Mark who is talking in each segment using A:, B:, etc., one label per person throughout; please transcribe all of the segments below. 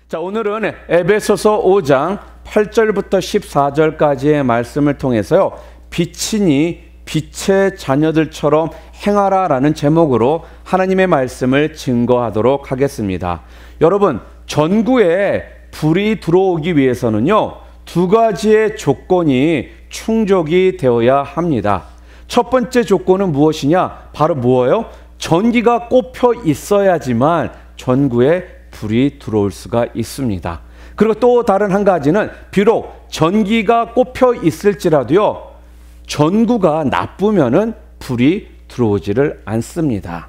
A: 자, 오늘은 에베소서 5장 8절부터 14절까지의 말씀을 통해서요, 빛이니 빛의 자녀들처럼 행하라라는 제목으로 하나님의 말씀을 증거하도록 하겠습니다. 여러분, 전구에 불이 들어오기 위해서는요, 두 가지의 조건이 충족이 되어야 합니다. 첫 번째 조건은 무엇이냐? 바로 뭐예요? 전기가 꼽혀 있어야지만 전구에 불이 들어올 수가 있습니다. 그리고 또 다른 한 가지는 비록 전기가 꼽혀 있을지라도요, 전구가 나쁘면은 불이 들어오지를 않습니다.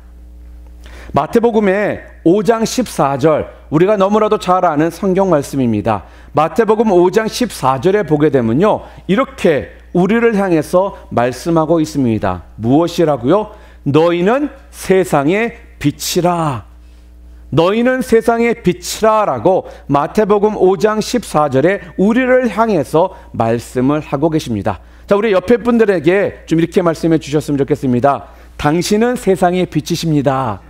A: 마태복음의 5장 14절, 우리가 너무나도 잘 아는 성경 말씀입니다. 마태복음 5장 14절에 보게 되면요, 이렇게 우리를 향해서 말씀하고 있습니다. 무엇이라고요? 너희는 세상의 빛이라. 너희는 세상의 빛이라 라고 마태복음 5장 14절에 우리를 향해서 말씀을 하고 계십니다. 자, 우리 옆에 분들에게 좀 이렇게 말씀해 주셨으면 좋겠습니다. 당신은 세상의 빛이십니다.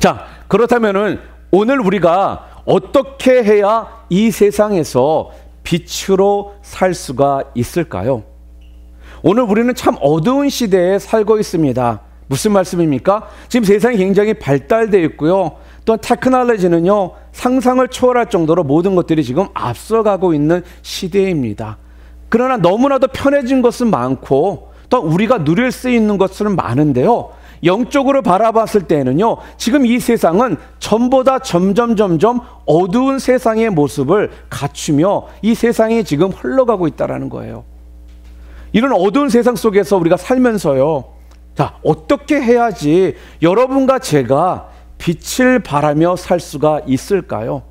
A: 자, 그렇다면은 오늘 우리가 어떻게 해야 이 세상에서 빛으로 살 수가 있을까요? 오늘 우리는 참 어두운 시대에 살고 있습니다. 무슨 말씀입니까? 지금 세상이 굉장히 발달되어 있고요. 또한 테크놀로지는요, 상상을 초월할 정도로 모든 것들이 지금 앞서가고 있는 시대입니다. 그러나 너무나도 편해진 것은 많고 또 우리가 누릴 수 있는 것은 많은데요, 영적으로 바라봤을 때는요, 지금 이 세상은 전보다 점점 어두운 세상의 모습을 갖추며 이 세상이 지금 흘러가고 있다는 거예요. 이런 어두운 세상 속에서 우리가 살면서요, 자, 어떻게 해야지 여러분과 제가 빛을 발하며 살 수가 있을까요?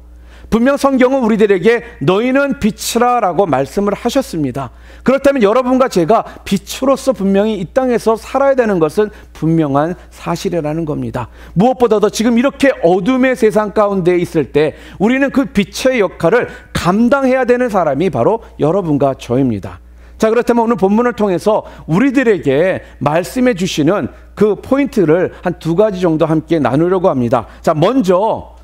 A: 분명 성경은 우리들에게 너희는 빛이라 라고 말씀을 하셨습니다. 그렇다면 여러분과 제가 빛으로서 분명히 이 땅에서 살아야 되는 것은 분명한 사실이라는 겁니다. 무엇보다도 지금 이렇게 어둠의 세상 가운데 있을 때 우리는 그 빛의 역할을 감당해야 되는 사람이 바로 여러분과 저입니다. 자, 그렇다면 오늘 본문을 통해서 우리들에게 말씀해 주시는 그 포인트를 한 두 가지 정도 함께 나누려고 합니다. 자, 먼저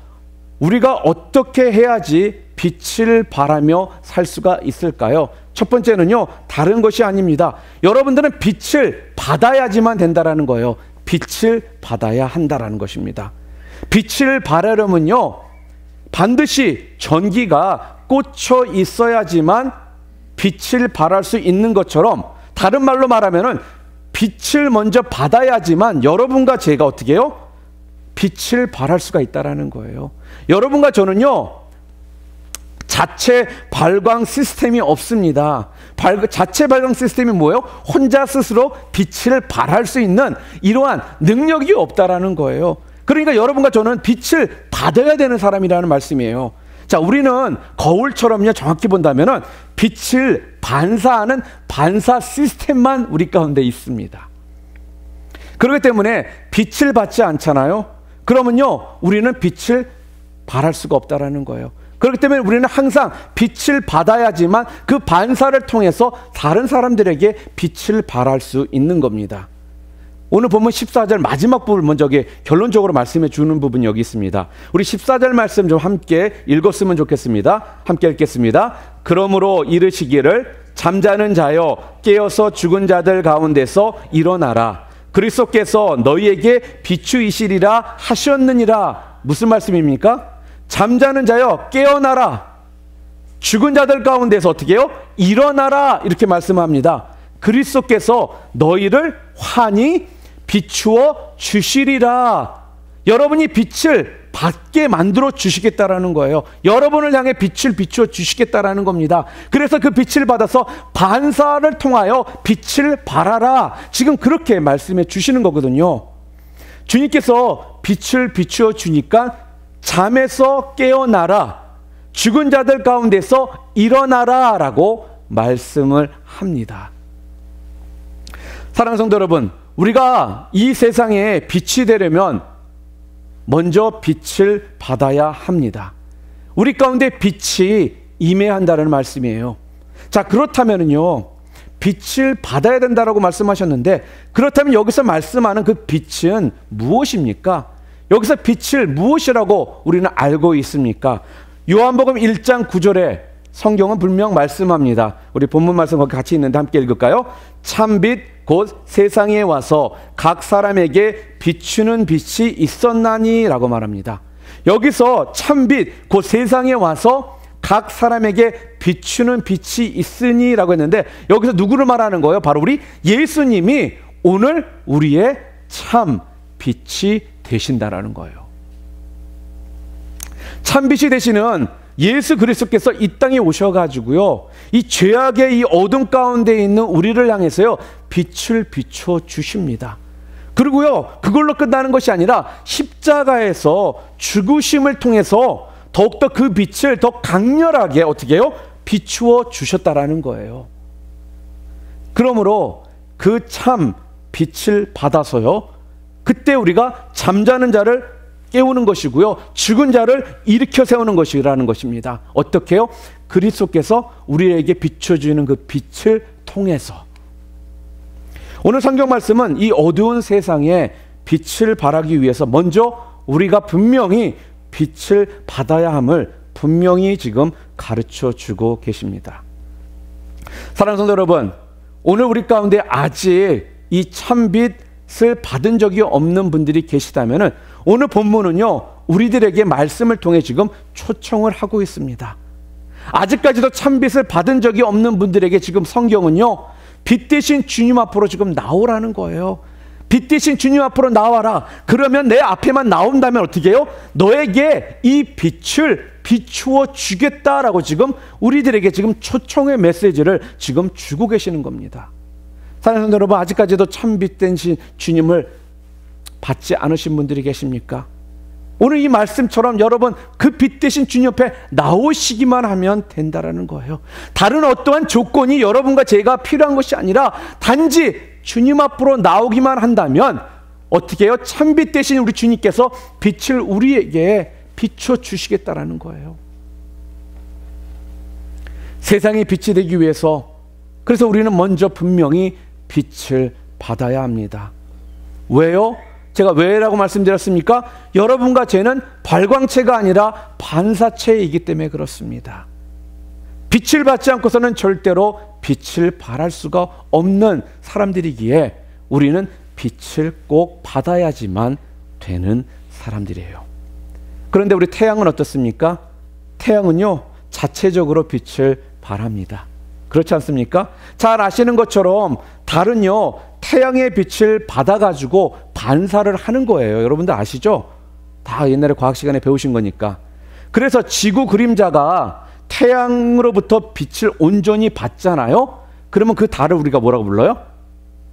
A: 우리가 어떻게 해야지 빛을 발하며 살 수가 있을까요? 첫 번째는요, 다른 것이 아닙니다. 여러분들은 빛을 받아야지만 된다라는 거예요. 빛을 받아야 한다라는 것입니다. 빛을 발하려면요, 반드시 전기가 꽂혀 있어야지만 빛을 발할 수 있는 것처럼, 다른 말로 말하면은 빛을 먼저 받아야지만 여러분과 제가 어떻게 해요? 빛을 발할 수가 있다라는 거예요. 여러분과 저는요, 자체 발광 시스템이 없습니다. 자체 발광 시스템이 뭐예요? 혼자 스스로 빛을 발할 수 있는 이러한 능력이 없다라는 거예요. 그러니까 여러분과 저는 빛을 받아야 되는 사람이라는 말씀이에요. 자, 우리는 거울처럼요, 정확히 본다면은 빛을 반사하는 반사 시스템만 우리 가운데 있습니다. 그렇기 때문에 빛을 받지 않잖아요. 그러면요, 우리는 빛을 발할 수가 없다라는 거예요. 그렇기 때문에 우리는 항상 빛을 받아야지만 그 반사를 통해서 다른 사람들에게 빛을 발할 수 있는 겁니다. 오늘 본문 14절 마지막 부분 먼저 결론적으로 말씀해 주는 부분이 여기 있습니다. 우리 14절 말씀 좀 함께 읽었으면 좋겠습니다. 함께 읽겠습니다. 그러므로 이르시기를 잠자는 자여 깨어서 죽은 자들 가운데서 일어나라. 그리스도께서 너희에게 비추이시리라 하셨느니라. 무슨 말씀입니까? 잠자는 자여 깨어나라. 죽은 자들 가운데서 어떻게 해요? 일어나라. 이렇게 말씀합니다. 그리스도께서 너희를 환히 비추어 주시리라. 여러분이 빛을 받게 만들어 주시겠다라는 거예요. 여러분을 향해 빛을 비추어 주시겠다라는 겁니다. 그래서 그 빛을 받아서 반사를 통하여 빛을 발하라. 지금 그렇게 말씀해 주시는 거거든요. 주님께서 빛을 비추어 주니까 잠에서 깨어나라. 죽은 자들 가운데서 일어나라 라고 말씀을 합니다. 사랑하는 성도 여러분, 우리가 이 세상에 빛이 되려면 먼저 빛을 받아야 합니다. 우리 가운데 빛이 임해야 한다는 말씀이에요. 자, 그렇다면요, 빛을 받아야 된다라고 말씀하셨는데, 그렇다면 여기서 말씀하는 그 빛은 무엇입니까? 여기서 빛을 무엇이라고 우리는 알고 있습니까? 요한복음 1장 9절에 성경은 분명 말씀합니다. 우리 본문 말씀 거기 같이 있는데 함께 읽을까요? 참빛 곧 세상에 와서 각 사람에게 비추는 빛이 있었나니 라고 말합니다. 여기서 참빛 곧 세상에 와서 각 사람에게 비추는 빛이 있으니 라고 했는데, 여기서 누구를 말하는 거예요? 바로 우리 예수님이 오늘 우리의 참 빛이 되신다라는 거예요. 참빛이 되시는 예수 그리스도께서 이 땅에 오셔가지고요, 이 죄악의 이 어둠 가운데 있는 우리를 향해서요 빛을 비춰 주십니다. 그리고요 그걸로 끝나는 것이 아니라 십자가에서 죽으심을 통해서 더욱더 그 빛을 더 강렬하게 어떻게 해요? 비추어 주셨다라는 거예요. 그러므로 그 참 빛을 받아서요, 그때 우리가 잠자는 자를 깨우는 것이고요, 죽은 자를 일으켜 세우는 것이라는 것입니다. 어떻게 해요? 그리스도께서 우리에게 비춰주는 그 빛을 통해서. 오늘 성경 말씀은 이 어두운 세상에 빛을 발하기 위해서 먼저 우리가 분명히 빛을 받아야 함을 분명히 지금 가르쳐 주고 계십니다. 사랑하는 성도 여러분, 오늘 우리 가운데 아직 이 참빛을 받은 적이 없는 분들이 계시다면 오늘 본문은요 우리들에게 말씀을 통해 지금 초청을 하고 있습니다. 아직까지도 참빛을 받은 적이 없는 분들에게 지금 성경은요 빛 대신 주님 앞으로 지금 나오라는 거예요. 빛 대신 주님 앞으로 나와라. 그러면 내 앞에만 나온다면 어떻게 해요? 너에게 이 빛을 비추어 주겠다라고 지금 우리들에게 지금 초청의 메시지를 지금 주고 계시는 겁니다. 사랑하는 성도 여러분, 아직까지도 참빛 대신 주님을 받지 않으신 분들이 계십니까? 오늘 이 말씀처럼 여러분 그 빛 대신 주님 옆에 나오시기만 하면 된다라는 거예요. 다른 어떠한 조건이 여러분과 제가 필요한 것이 아니라 단지 주님 앞으로 나오기만 한다면 어떻게 해요? 참빛 대신 우리 주님께서 빛을 우리에게 비춰 주시겠다라는 거예요. 세상의 빛이 되기 위해서 그래서 우리는 먼저 분명히 빛을 받아야 합니다. 왜요? 제가 왜라고 말씀드렸습니까? 여러분과 저는 발광체가 아니라 반사체이기 때문에 그렇습니다. 빛을 받지 않고서는 절대로 빛을 발할 수가 없는 사람들이기에 우리는 빛을 꼭 받아야지만 되는 사람들이에요. 그런데 우리 태양은 어떻습니까? 태양은요 자체적으로 빛을 발합니다. 그렇지 않습니까? 잘 아시는 것처럼 달은요 태양의 빛을 받아가지고 반사를 하는 거예요. 여러분들 아시죠? 다 옛날에 과학 시간에 배우신 거니까. 그래서 지구 그림자가 태양으로부터 빛을 온전히 받잖아요. 그러면 그 달을 우리가 뭐라고 불러요?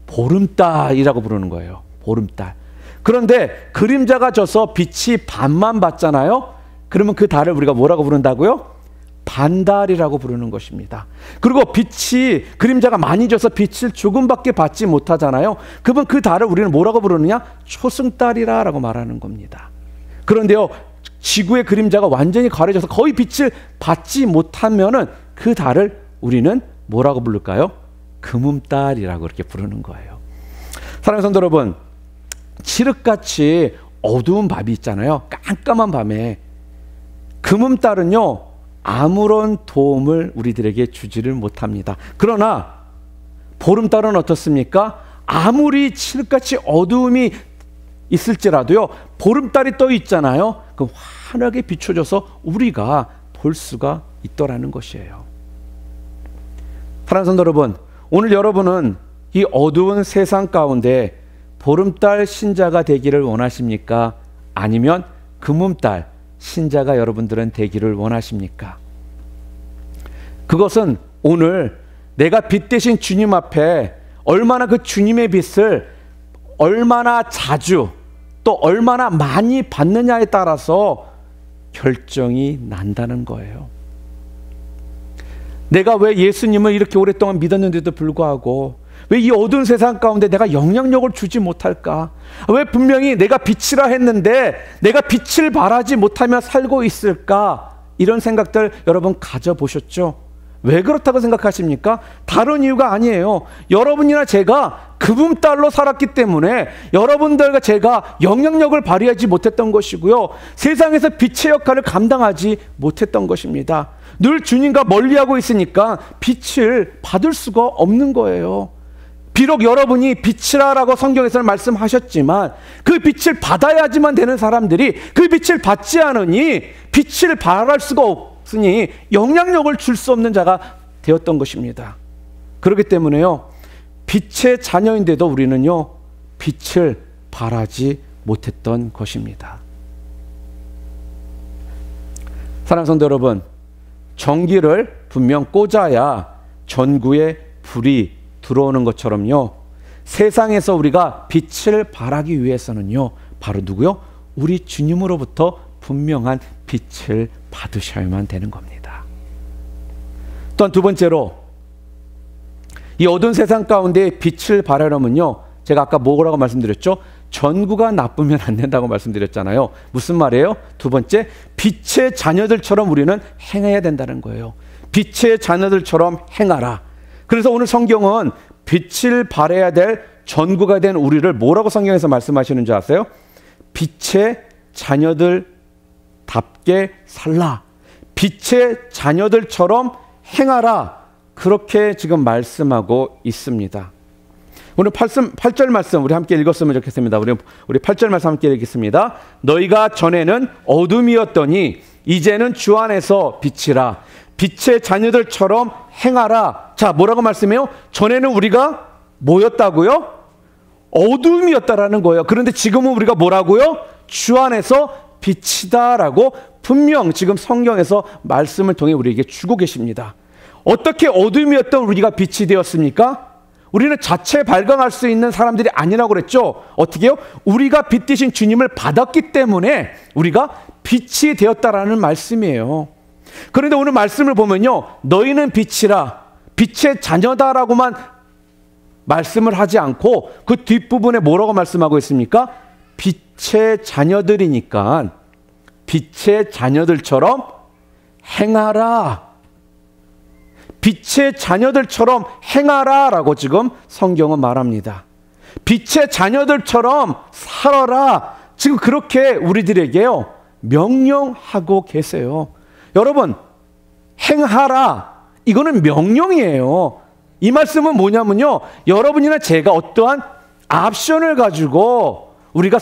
A: 보름달이라고 부르는 거예요. 보름달. 그런데 그림자가 져서 빛이 반만 받잖아요. 그러면 그 달을 우리가 뭐라고 부른다고요? 반달이라고 부르는 것입니다. 그리고 빛이 그림자가 많이 져서 빛을 조금밖에 받지 못하잖아요. 그러면 그 달을 우리는 뭐라고 부르느냐? 초승달이라고 말하는 겁니다. 그런데요 지구의 그림자가 완전히 가려져서 거의 빛을 받지 못하면은 그 달을 우리는 뭐라고 부를까요? 금음달이라고 그렇게 부르는 거예요. 사랑하는 성도 여러분, 칠흑같이 어두운 밤이 있잖아요. 깜깜한 밤에 금음달은요 아무런 도움을 우리들에게 주지를 못합니다. 그러나 보름달은 어떻습니까? 아무리 칠흑같이 어두움이 있을지라도요 보름달이 떠 있잖아요. 그 환하게 비춰져서 우리가 볼 수가 있더라는 것이에요. 사랑하는 성도 여러분, 오늘 여러분은 이 어두운 세상 가운데 보름달 신자가 되기를 원하십니까? 아니면 금음달 신자가 여러분들은 되기를 원하십니까? 그것은 오늘 내가 빛 대신 주님 앞에 얼마나 그 주님의 빛을 얼마나 자주 또 얼마나 많이 받느냐에 따라서 결정이 난다는 거예요. 내가 왜 예수님을 이렇게 오랫동안 믿었는데도 불구하고 왜 이 어두운 세상 가운데 내가 영향력을 주지 못할까? 왜 분명히 내가 빛이라 했는데 내가 빛을 발하지 못하며 살고 있을까? 이런 생각들 여러분 가져보셨죠? 왜 그렇다고 생각하십니까? 다른 이유가 아니에요. 여러분이나 제가 금음달로 살았기 때문에 여러분들과 제가 영향력을 발휘하지 못했던 것이고요. 세상에서 빛의 역할을 감당하지 못했던 것입니다. 늘 주님과 멀리하고 있으니까 빛을 받을 수가 없는 거예요. 비록 여러분이 빛이라라고 성경에서는 말씀하셨지만 그 빛을 받아야지만 되는 사람들이 그 빛을 받지 않으니 빛을 발할 수가 없으니 영향력을 줄 수 없는 자가 되었던 것입니다. 그렇기 때문에요, 빛의 자녀인데도 우리는요, 빛을 발하지 못했던 것입니다. 사랑하는 성도 여러분, 전기를 분명 꽂아야 전구에 불이 들어오는 것처럼요, 세상에서 우리가 빛을 발하기 위해서는요, 바로 누구요? 우리 주님으로부터 분명한 빛을 받으셔야만 되는 겁니다. 또한 두 번째로, 이 어두운 세상 가운데 빛을 발하려면요, 제가 아까 뭐라고 말씀드렸죠? 전구가 나쁘면 안 된다고 말씀드렸잖아요. 무슨 말이에요? 두 번째, 빛의 자녀들처럼 우리는 행해야 된다는 거예요. 빛의 자녀들처럼 행하라. 그래서 오늘 성경은 빛을 발해야 될 전구가 된 우리를 뭐라고 성경에서 말씀하시는 줄 아세요? 빛의 자녀들답게 살라. 빛의 자녀들처럼 행하라. 그렇게 지금 말씀하고 있습니다. 오늘 8절 말씀 우리 함께 읽었으면 좋겠습니다. 우리 8절 말씀 함께 읽겠습니다. 너희가 전에는 어둠이었더니 이제는 주 안에서 빛이라. 빛의 자녀들처럼 행하라. 자, 뭐라고 말씀해요? 전에는 우리가 뭐였다고요? 어둠이었다라는 거예요. 그런데 지금은 우리가 뭐라고요? 주 안에서 빛이다라고 분명 지금 성경에서 말씀을 통해 우리에게 주고 계십니다. 어떻게 어둠이었던 우리가 빛이 되었습니까? 우리는 자체 발광할 수 있는 사람들이 아니라고 그랬죠. 어떻게 해요? 우리가 빛 되신 주님을 받았기 때문에 우리가 빛이 되었다라는 말씀이에요. 그런데 오늘 말씀을 보면요, 너희는 빛이라, 빛의 자녀다라고만 말씀을 하지 않고 그 뒷부분에 뭐라고 말씀하고 있습니까? 빛의 자녀들이니까 빛의 자녀들처럼 행하라. 빛의 자녀들처럼 행하라 라고 지금 성경은 말합니다. 빛의 자녀들처럼 살아라. 지금 그렇게 우리들에게요, 명령하고 계세요. 여러분, 행하라. 이거는 명령이에요. 이 말씀은 뭐냐면요, 여러분이나 제가 어떠한 옵션을 가지고 우리가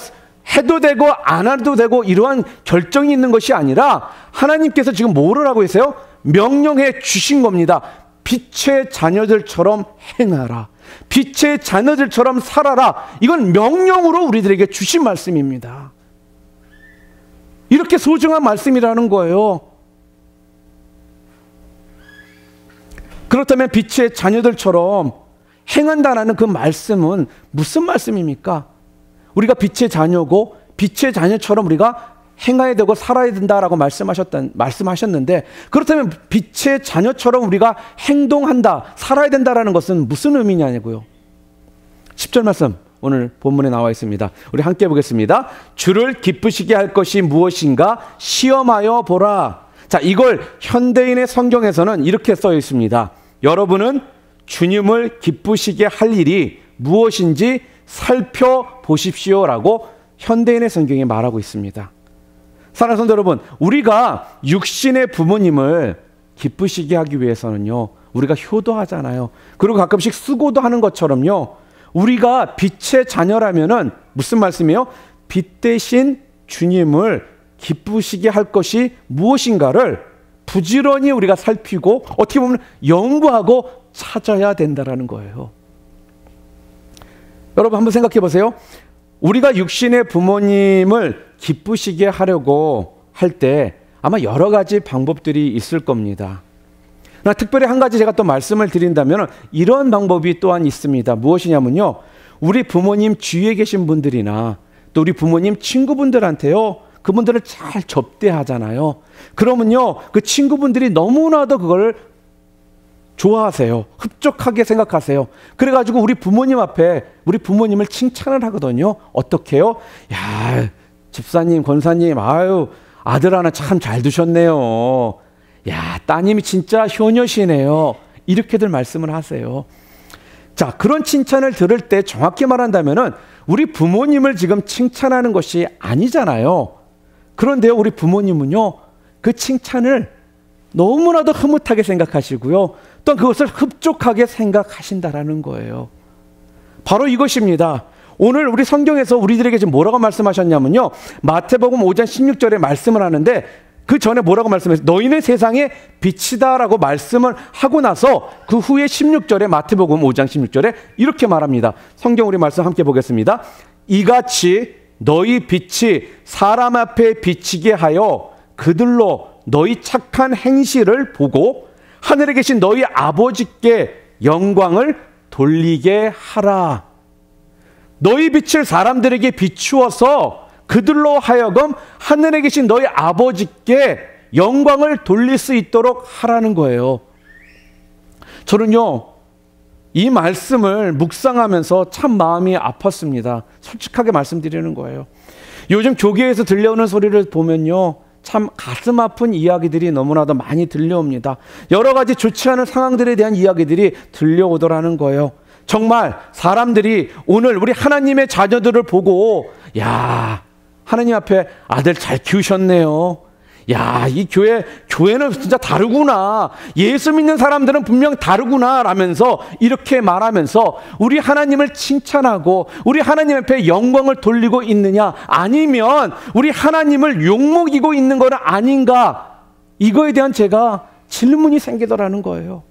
A: 해도 되고 안 해도 되고 이러한 결정이 있는 것이 아니라 하나님께서 지금 뭐를 하고 계세요? 명령해 주신 겁니다. 빛의 자녀들처럼 행하라. 빛의 자녀들처럼 살아라. 이건 명령으로 우리들에게 주신 말씀입니다. 이렇게 소중한 말씀이라는 거예요. 그렇다면 빛의 자녀들처럼 행한다라는 그 말씀은 무슨 말씀입니까? 우리가 빛의 자녀고 빛의 자녀처럼 우리가 행해야 되고 살아야 된다라고 말씀하셨는데, 그렇다면 빛의 자녀처럼 우리가 행동한다, 살아야 된다라는 것은 무슨 의미냐고요. 10절 말씀 오늘 본문에 나와 있습니다. 우리 함께 보겠습니다. 주를 기쁘시게 할 것이 무엇인가 시험하여 보라. 자, 이걸 현대인의 성경에서는 이렇게 써 있습니다. 여러분은 주님을 기쁘시게 할 일이 무엇인지 살펴보십시오라고 현대인의 성경이 말하고 있습니다. 사랑하는 성도 여러분, 우리가 육신의 부모님을 기쁘시게 하기 위해서는요, 우리가 효도하잖아요. 그리고 가끔씩 수고도 하는 것처럼요, 우리가 빛의 자녀라면은 무슨 말씀이에요? 빛 대신 주님을 기쁘시게 할 것이 무엇인가를 부지런히 우리가 살피고 어떻게 보면 연구하고 찾아야 된다라는 거예요. 여러분 한번 생각해 보세요. 우리가 육신의 부모님을 기쁘시게 하려고 할 때 아마 여러 가지 방법들이 있을 겁니다. 특별히 한 가지 제가 또 말씀을 드린다면 이런 방법이 또한 있습니다. 무엇이냐면요, 우리 부모님 주위에 계신 분들이나 또 우리 부모님 친구분들한테요, 그분들을 잘 접대하잖아요. 그러면요, 그 친구분들이 너무나도 그걸 좋아하세요. 흡족하게 생각하세요. 그래가지고 우리 부모님 앞에 우리 부모님을 칭찬을 하거든요. 어떻게 해요? 야, 집사님, 권사님, 아유, 아들 하나 참 잘 두셨네요. 야, 따님이 진짜 효녀시네요. 이렇게들 말씀을 하세요. 자, 그런 칭찬을 들을 때 정확히 말한다면은 우리 부모님을 지금 칭찬하는 것이 아니잖아요. 그런데요, 우리 부모님은요, 그 칭찬을 너무나도 흐뭇하게 생각하시고요, 또 그것을 흡족하게 생각하신다라는 거예요. 바로 이것입니다. 오늘 우리 성경에서 우리들에게 지금 뭐라고 말씀하셨냐면요, 마태복음 5장 16절에 말씀을 하는데 그 전에 뭐라고 말씀했어요? 너희는 세상의 빛이다라고 말씀을 하고 나서 그 후에 16절에 마태복음 5장 16절에 이렇게 말합니다. 성경 우리 말씀 함께 보겠습니다. 이같이 너희 빛이 사람 앞에 비치게 하여 그들로 너희 착한 행실을 보고 하늘에 계신 너희 아버지께 영광을 돌리게 하라. 너희 빛을 사람들에게 비추어서 그들로 하여금 하늘에 계신 너희 아버지께 영광을 돌릴 수 있도록 하라는 거예요. 저는요, 이 말씀을 묵상하면서 참 마음이 아팠습니다. 솔직하게 말씀드리는 거예요. 요즘 교계에서 들려오는 소리를 보면요, 참 가슴 아픈 이야기들이 너무나도 많이 들려옵니다. 여러 가지 좋지 않은 상황들에 대한 이야기들이 들려오더라는 거예요. 정말 사람들이 오늘 우리 하나님의 자녀들을 보고, 야, 하나님 앞에 아들 잘 키우셨네요. 야, 이 교회는 진짜 다르구나. 예수 믿는 사람들은 분명 다르구나. 라면서 이렇게 말하면서 우리 하나님을 칭찬하고 우리 하나님 앞에 영광을 돌리고 있느냐? 아니면 우리 하나님을 욕먹이고 있는 건 아닌가? 이거에 대한 제가 질문이 생기더라는 거예요.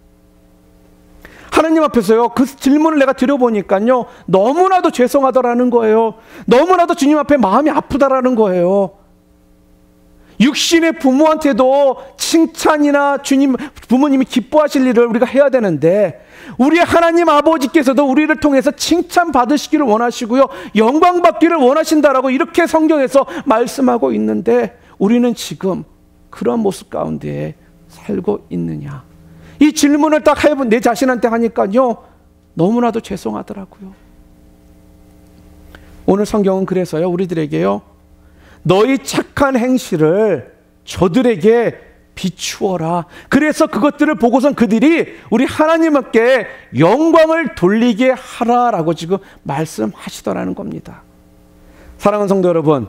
A: 하나님 앞에서요, 그 질문을 내가 드려보니까요, 너무나도 죄송하더라는 거예요. 너무나도 주님 앞에 마음이 아프다라는 거예요. 육신의 부모한테도 칭찬이나 부모님이 기뻐하실 일을 우리가 해야 되는데, 우리 하나님 아버지께서도 우리를 통해서 칭찬 받으시기를 원하시고요, 영광 받기를 원하신다라고 이렇게 성경에서 말씀하고 있는데, 우리는 지금 그런 모습 가운데 살고 있느냐? 이 질문을 딱 해본 내 자신한테 하니까요, 너무나도 죄송하더라고요. 오늘 성경은 그래서요, 우리들에게요, 너희 착한 행실을 저들에게 비추어라. 그래서 그것들을 보고선 그들이 우리 하나님께 영광을 돌리게 하라라고 지금 말씀하시더라는 겁니다. 사랑하는 성도 여러분,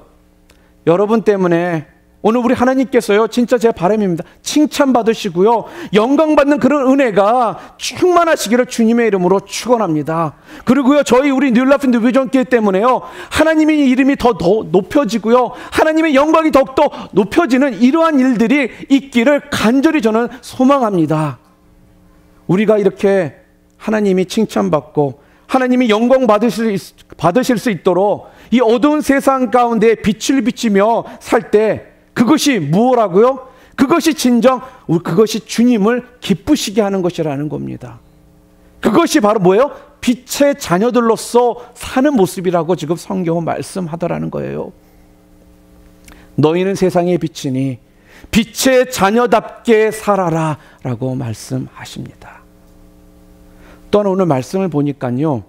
A: 여러분 때문에 오늘 우리 하나님께서요, 진짜 제 바람입니다. 칭찬받으시고요, 영광받는 그런 은혜가 충만하시기를 주님의 이름으로 축원합니다. 그리고요, 우리 뉴라이프 뉴비전교회 때문에요, 하나님의 이름이 더 높여지고요, 하나님의 영광이 더욱더 높여지는 이러한 일들이 있기를 간절히 저는 소망합니다. 우리가 이렇게 하나님이 칭찬받고 하나님이 영광 받으실 수 있도록 이 어두운 세상 가운데 빛을 비치며 살 때, 그것이 무엇라고요? 그것이 그것이 주님을 기쁘시게 하는 것이라는 겁니다. 그것이 바로 뭐예요? 빛의 자녀들로서 사는 모습이라고 지금 성경은 말씀하더라는 거예요. 너희는 세상의 빛이니 빛의 자녀답게 살아라 라고 말씀하십니다. 또한 오늘 말씀을 보니까요,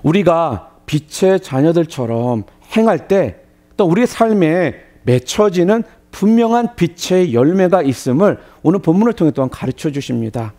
A: 우리가 빛의 자녀들처럼 행할 때 또 우리 삶에 맺혀지는 분명한 빛의 열매가 있음을 오늘 본문을 통해 또한 가르쳐 주십니다.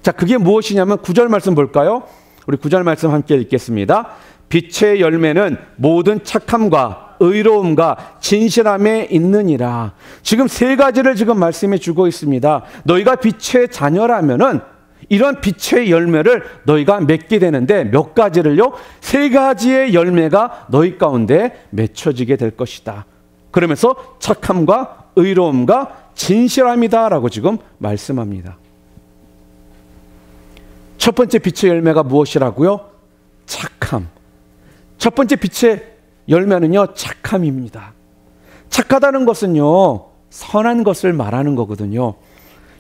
A: 자, 그게 무엇이냐면 9절 말씀 볼까요? 우리 9절 말씀 함께 읽겠습니다. 빛의 열매는 모든 착함과 의로움과 진실함에 있느니라. 지금 세 가지를 지금 말씀해 주고 있습니다. 너희가 빛의 자녀라면은 이런 빛의 열매를 너희가 맺게 되는데, 몇 가지를요? 세 가지의 열매가 너희 가운데 맺혀지게 될 것이다. 그러면서 착함과 의로움과 진실함이다 라고 지금 말씀합니다. 첫 번째 빛의 열매가 무엇이라고요? 착함. 첫 번째 빛의 열매는요, 착함입니다. 착하다는 것은요, 선한 것을 말하는 거거든요.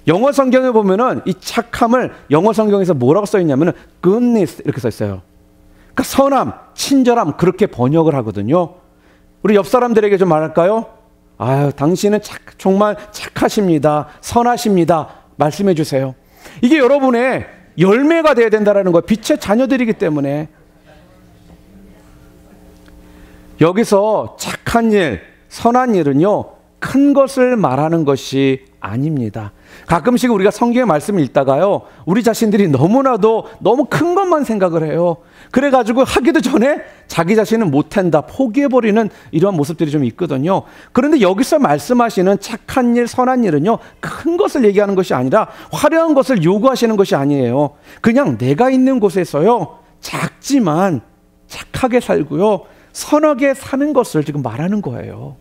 A: 영어 성경에 보면은 이 착함을 영어 성경에서 뭐라고 써 있냐면은 goodness 이렇게 써 있어요. 그러니까 선함, 친절함, 그렇게 번역을 하거든요. 우리 옆 사람들에게 좀 말할까요? 아유, 당신은 정말 착하십니다. 선하십니다. 말씀해 주세요. 이게 여러분의 열매가 되어야 된다는 거예요. 빛의 자녀들이기 때문에. 여기서 착한 일, 선한 일은요, 큰 것을 말하는 것이 아닙니다. 가끔씩 우리가 성경의 말씀을 읽다가요, 우리 자신들이 너무나도 너무 큰 것만 생각을 해요. 그래가지고 하기도 전에 자기 자신은 못한다, 포기해버리는 이러한 모습들이 좀 있거든요. 그런데 여기서 말씀하시는 착한 일, 선한 일은요, 큰 것을 얘기하는 것이 아니라 화려한 것을 요구하시는 것이 아니에요. 그냥 내가 있는 곳에서요, 작지만 착하게 살고요, 선하게 사는 것을 지금 말하는 거예요.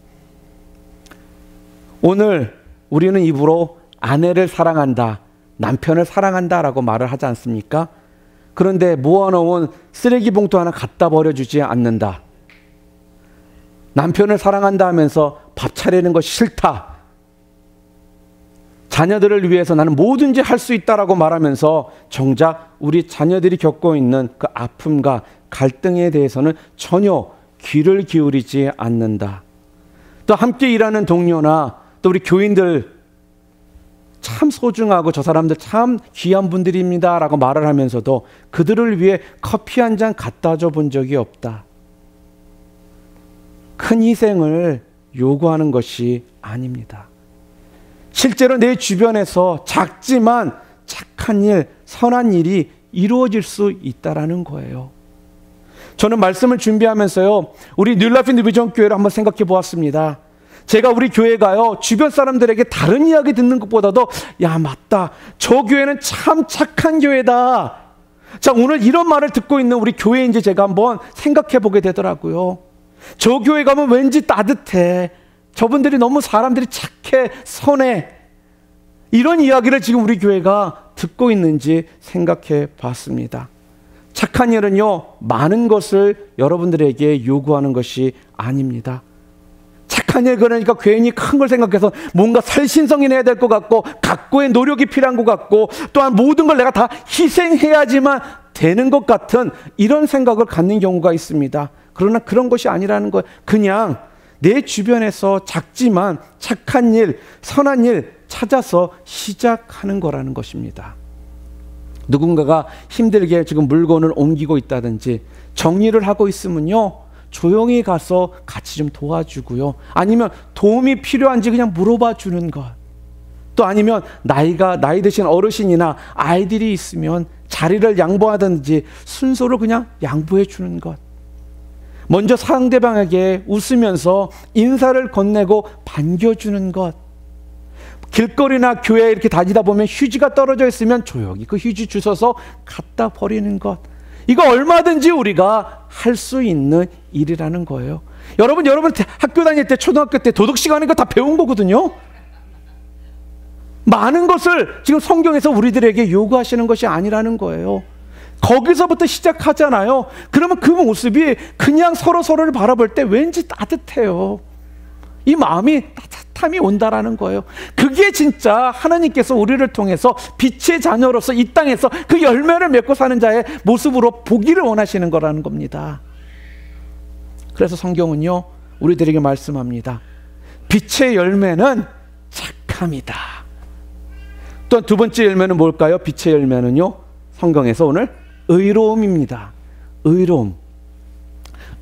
A: 오늘 우리는 입으로 아내를 사랑한다, 남편을 사랑한다라고 말을 하지 않습니까? 그런데 모아놓은 쓰레기 봉투 하나 갖다 버려주지 않는다. 남편을 사랑한다 하면서 밥 차리는 것이 싫다. 자녀들을 위해서 나는 뭐든지 할 수 있다라고 말하면서 정작 우리 자녀들이 겪고 있는 그 아픔과 갈등에 대해서는 전혀 귀를 기울이지 않는다. 또 함께 일하는 동료나 또 우리 교인들 참 소중하고 저 사람들 참 귀한 분들입니다 라고 말을 하면서도 그들을 위해 커피 한 잔 갖다 줘 본 적이 없다. 큰 희생을 요구하는 것이 아닙니다. 실제로 내 주변에서 작지만 착한 일, 선한 일이 이루어질 수 있다라는 거예요. 저는 말씀을 준비하면서요, 우리 뉴라이프 뉴비전 교회를 한번 생각해 보았습니다. 제가 우리 교회가요, 주변 사람들에게 다른 이야기 듣는 것보다도 야, 맞다, 저 교회는 참 착한 교회다. 자, 오늘 이런 말을 듣고 있는 우리 교회인지 제가 한번 생각해 보게 되더라고요. 저 교회 가면 왠지 따뜻해, 저분들이 너무 사람들이 착해, 선해, 이런 이야기를 지금 우리 교회가 듣고 있는지 생각해 봤습니다. 착한 일은요, 많은 것을 여러분들에게 요구하는 것이 아닙니다. 착한 일, 그러니까 괜히 큰 걸 생각해서 뭔가 살신성이 내야 될 것 같고, 각고의 노력이 필요한 것 같고, 또한 모든 걸 내가 다 희생해야지만 되는 것 같은 이런 생각을 갖는 경우가 있습니다. 그러나 그런 것이 아니라는 거예요. 그냥 내 주변에서 작지만 착한 일, 선한 일 찾아서 시작하는 거라는 것입니다. 누군가가 힘들게 지금 물건을 옮기고 있다든지 정리를 하고 있으면요, 조용히 가서 같이 좀 도와주고요. 아니면 도움이 필요한지 그냥 물어봐 주는 것. 또 아니면 나이 드신 어르신이나 아이들이 있으면 자리를 양보하든지 순서를 그냥 양보해 주는 것. 먼저 상대방에게 웃으면서 인사를 건네고 반겨주는 것. 길거리나 교회에 이렇게 다니다 보면 휴지가 떨어져 있으면 조용히 그 휴지 주워서 갖다 버리는 것. 이거 얼마든지 우리가 할 수 있는 일이라는 거예요. 여러분 학교 다닐 때, 초등학교 때 도덕 시간에 다 배운 거거든요. 많은 것을 지금 성경에서 우리들에게 요구하시는 것이 아니라는 거예요. 거기서부터 시작하잖아요. 그러면 그 모습이 그냥 서로를 바라볼 때 왠지 따뜻해요. 이 마음이 따뜻함이 온다라는 거예요. 그게 진짜 하나님께서 우리를 통해서 빛의 자녀로서 이 땅에서 그 열매를 맺고 사는 자의 모습으로 보기를 원하시는 거라는 겁니다. 그래서 성경은요, 우리들에게 말씀합니다. 빛의 열매는 착함이다. 또 두 번째 열매는 뭘까요? 빛의 열매는요, 성경에서 오늘 의로움입니다. 의로움.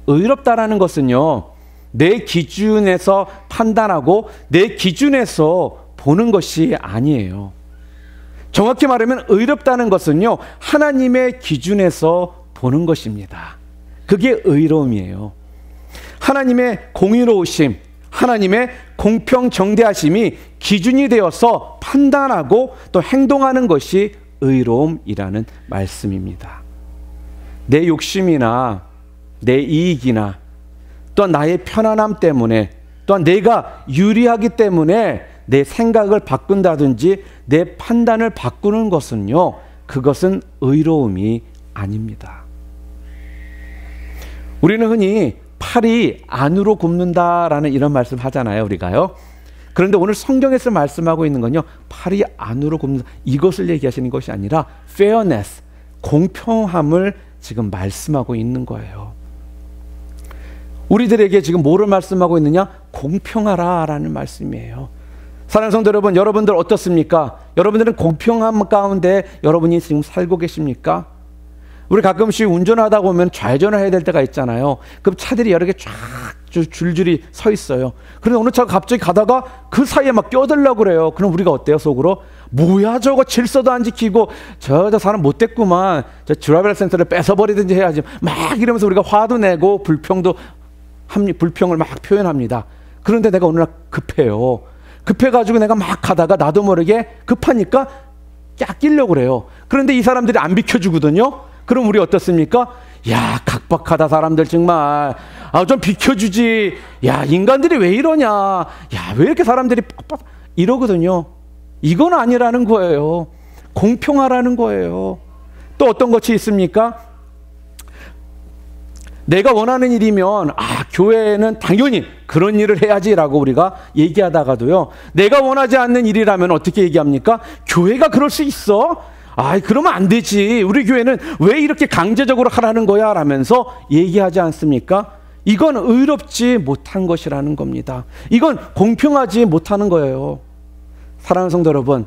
A: 의롭다라는 것은요, 내 기준에서 판단하고 내 기준에서 보는 것이 아니에요. 정확히 말하면 의롭다는 것은요, 하나님의 기준에서 보는 것입니다. 그게 의로움이에요. 하나님의 공의로우심, 하나님의 공평정대하심이 기준이 되어서 판단하고 또 행동하는 것이 의로움이라는 말씀입니다. 내 욕심이나 내 이익이나 또한 나의 편안함 때문에, 또한 내가 유리하기 때문에 내 생각을 바꾼다든지 내 판단을 바꾸는 것은요, 그것은 의로움이 아닙니다. 우리는 흔히 팔이 안으로 굽는다라는 이런 말씀 하잖아요, 우리가요. 그런데 오늘 성경에서 말씀하고 있는 건요, 팔이 안으로 굽는다, 이것을 얘기하시는 것이 아니라 fairness, 공평함을 지금 말씀하고 있는 거예요. 우리들에게 지금 뭐를 말씀하고 있느냐? 공평하라라는 말씀이에요. 사랑하는 성도 여러분, 여러분들 어떻습니까? 여러분들은 공평함 가운데 여러분이 지금 살고 계십니까? 우리 가끔씩 운전하다 보면 좌회전을 해야 될 때가 있잖아요. 그럼 차들이 여러 개 쫙 줄줄이 서 있어요. 그런데 어느 차가 갑자기 가다가 그 사이에 막 껴들려고 그래요. 그럼 우리가 어때요? 속으로 뭐야 저거, 질서도 안 지키고 저 사람 못됐구만, 저 드라이버 센터를 뺏어버리든지 해야지, 막 이러면서 우리가 화도 내고 불평을 막 표현합니다. 그런데 내가 오늘 급해요. 급해가지고 내가 막 가다가 나도 모르게 급하니까 깎이려고 그래요. 그런데 이 사람들이 안 비켜주거든요. 그럼 우리 어떻습니까? 야, 각박하다 사람들 정말. 좀 비켜주지. 야, 인간들이 왜 이러냐. 야, 왜 이렇게 사람들이 빡빡 이러거든요. 이건 아니라는 거예요. 공평하라는 거예요. 또 어떤 것이 있습니까? 내가 원하는 일이면 교회는 당연히 그런 일을 해야지라고 우리가 얘기하다가도요, 내가 원하지 않는 일이라면 어떻게 얘기합니까? 교회가 그럴 수 있어? 그러면 안 되지. 우리 교회는 왜 이렇게 강제적으로 하라는 거야? 라면서 얘기하지 않습니까? 이건 의롭지 못한 것이라는 겁니다. 이건 공평하지 못하는 거예요. 사랑하는 성도 여러분,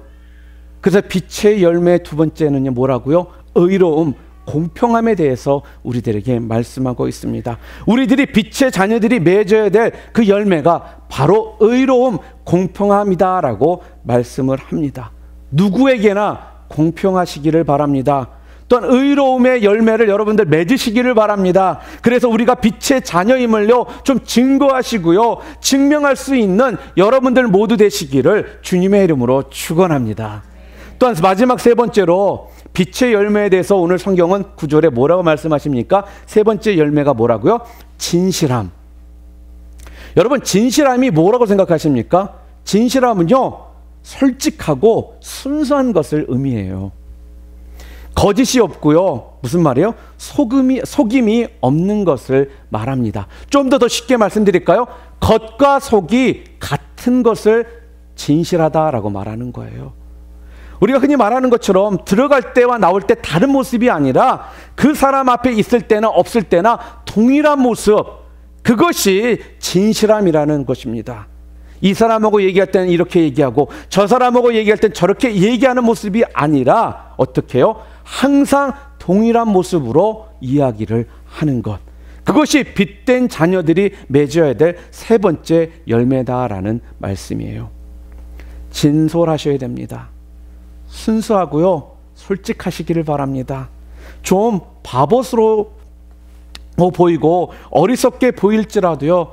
A: 그래서 빛의 열매 두 번째는요, 뭐라고요? 의로움, 공평함에 대해서 우리들에게 말씀하고 있습니다. 우리들이 빛의 자녀들이 맺어야 될 그 열매가 바로 의로움, 공평함이다라고 말씀을 합니다. 누구에게나 공평하시기를 바랍니다. 또한 의로움의 열매를 여러분들 맺으시기를 바랍니다. 그래서 우리가 빛의 자녀임을요 좀 증거하시고요, 증명할 수 있는 여러분들 모두 되시기를 주님의 이름으로 축원합니다. 또한 마지막 세 번째로 빛의 열매에 대해서 오늘 성경은 9절에 뭐라고 말씀하십니까? 세 번째 열매가 뭐라고요? 진실함. 여러분, 진실함이 뭐라고 생각하십니까? 진실함은요, 솔직하고 순수한 것을 의미해요. 거짓이 없고요, 무슨 말이에요? 속임이 없는 것을 말합니다. 좀 더 쉽게 말씀드릴까요? 겉과 속이 같은 것을 진실하다라고 말하는 거예요. 우리가 흔히 말하는 것처럼 들어갈 때와 나올 때 다른 모습이 아니라 그 사람 앞에 있을 때나 없을 때나 동일한 모습, 그것이 진실함이라는 것입니다. 이 사람하고 얘기할 때는 이렇게 얘기하고 저 사람하고 얘기할 때는 저렇게 얘기하는 모습이 아니라 어떻게 해요? 항상 동일한 모습으로 이야기를 하는 것, 그것이 빛된 자녀들이 맺어야 될 세 번째 열매다라는 말씀이에요. 진솔하셔야 됩니다. 순수하고요, 솔직하시기를 바랍니다. 좀 바보스러워 보이고 어리석게 보일지라도요,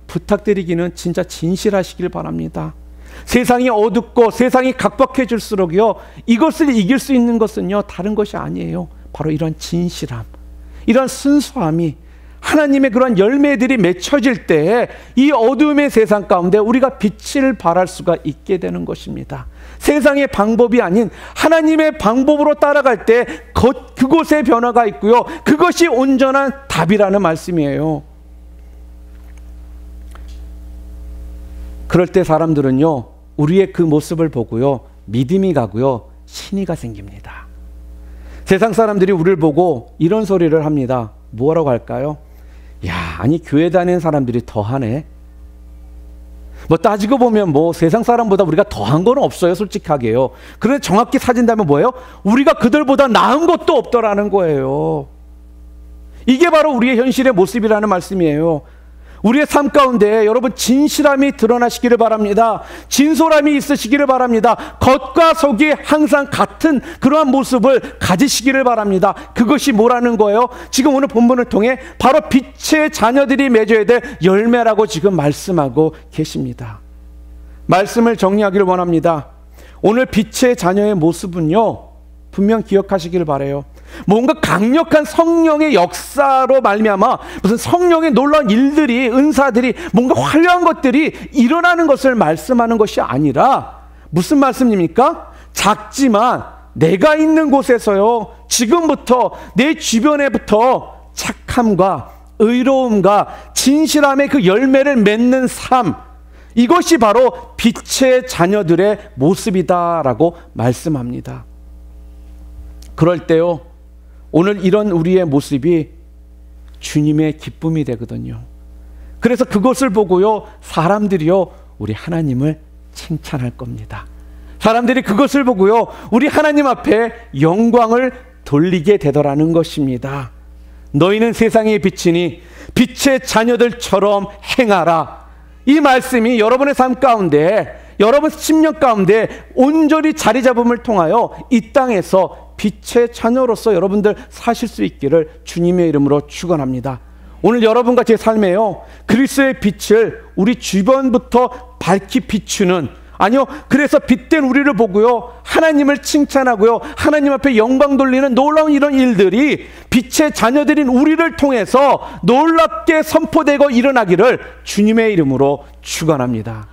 A: 부탁드리기는 진짜 진실하시길 바랍니다. 세상이 어둡고 세상이 각박해질수록요, 이것을 이길 수 있는 것은요 다른 것이 아니에요. 바로 이런 진실함, 이런 순수함이 하나님의 그런 열매들이 맺혀질 때 이 어두움의 세상 가운데 우리가 빛을 발할 수가 있게 되는 것입니다. 세상의 방법이 아닌 하나님의 방법으로 따라갈 때 그곳에 변화가 있고요, 그것이 온전한 답이라는 말씀이에요. 그럴 때 사람들은요, 우리의 그 모습을 보고요, 믿음이 가고요, 신의가 생깁니다. 세상 사람들이 우리를 보고 이런 소리를 합니다. 뭐라고 할까요? 야, 아니 교회 다니는 사람들이 더하네. 뭐 따지고 보면 뭐 세상 사람보다 우리가 더한 건 없어요, 솔직하게요. 그런데 정확히 따진다면 뭐예요? 우리가 그들보다 나은 것도 없더라는 거예요. 이게 바로 우리의 현실의 모습이라는 말씀이에요. 우리의 삶 가운데 여러분 진실함이 드러나시기를 바랍니다. 진솔함이 있으시기를 바랍니다. 겉과 속이 항상 같은 그러한 모습을 가지시기를 바랍니다. 그것이 뭐라는 거예요? 지금 오늘 본문을 통해 바로 빛의 자녀들이 맺어야 될 열매라고 지금 말씀하고 계십니다. 말씀을 정리하기를 원합니다. 오늘 빛의 자녀의 모습은요, 분명 기억하시기를 바라요. 뭔가 강력한 성령의 역사로 말미암아 무슨 성령의 놀라운 일들이, 은사들이, 뭔가 화려한 것들이 일어나는 것을 말씀하는 것이 아니라 무슨 말씀입니까? 작지만 내가 있는 곳에서요, 지금부터 내 주변에부터 착함과 의로움과 진실함의 그 열매를 맺는 삶, 이것이 바로 빛의 자녀들의 모습이다라고 말씀합니다. 그럴 때요, 오늘 이런 우리의 모습이 주님의 기쁨이 되거든요. 그래서 그것을 보고요, 사람들이요, 우리 하나님을 칭찬할 겁니다. 사람들이 그것을 보고요, 우리 하나님 앞에 영광을 돌리게 되더라는 것입니다. 너희는 세상의 빛이니 빛의 자녀들처럼 행하라. 이 말씀이 여러분의 삶 가운데, 여러분 심령 가운데 온전히 자리 잡음을 통하여 이 땅에서 빛의 자녀로서 여러분들 사실 수 있기를 주님의 이름으로 축원합니다. 오늘 여러분과 제 삶에요, 그리스도의 빛을 우리 주변부터 밝히 비추는, 아니요, 그래서 빛된 우리를 보고요, 하나님을 칭찬하고요, 하나님 앞에 영광 돌리는 놀라운 이런 일들이 빛의 자녀들인 우리를 통해서 놀랍게 선포되고 일어나기를 주님의 이름으로 축원합니다.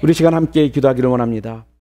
A: 우리 시간 함께 기도하기를 원합니다.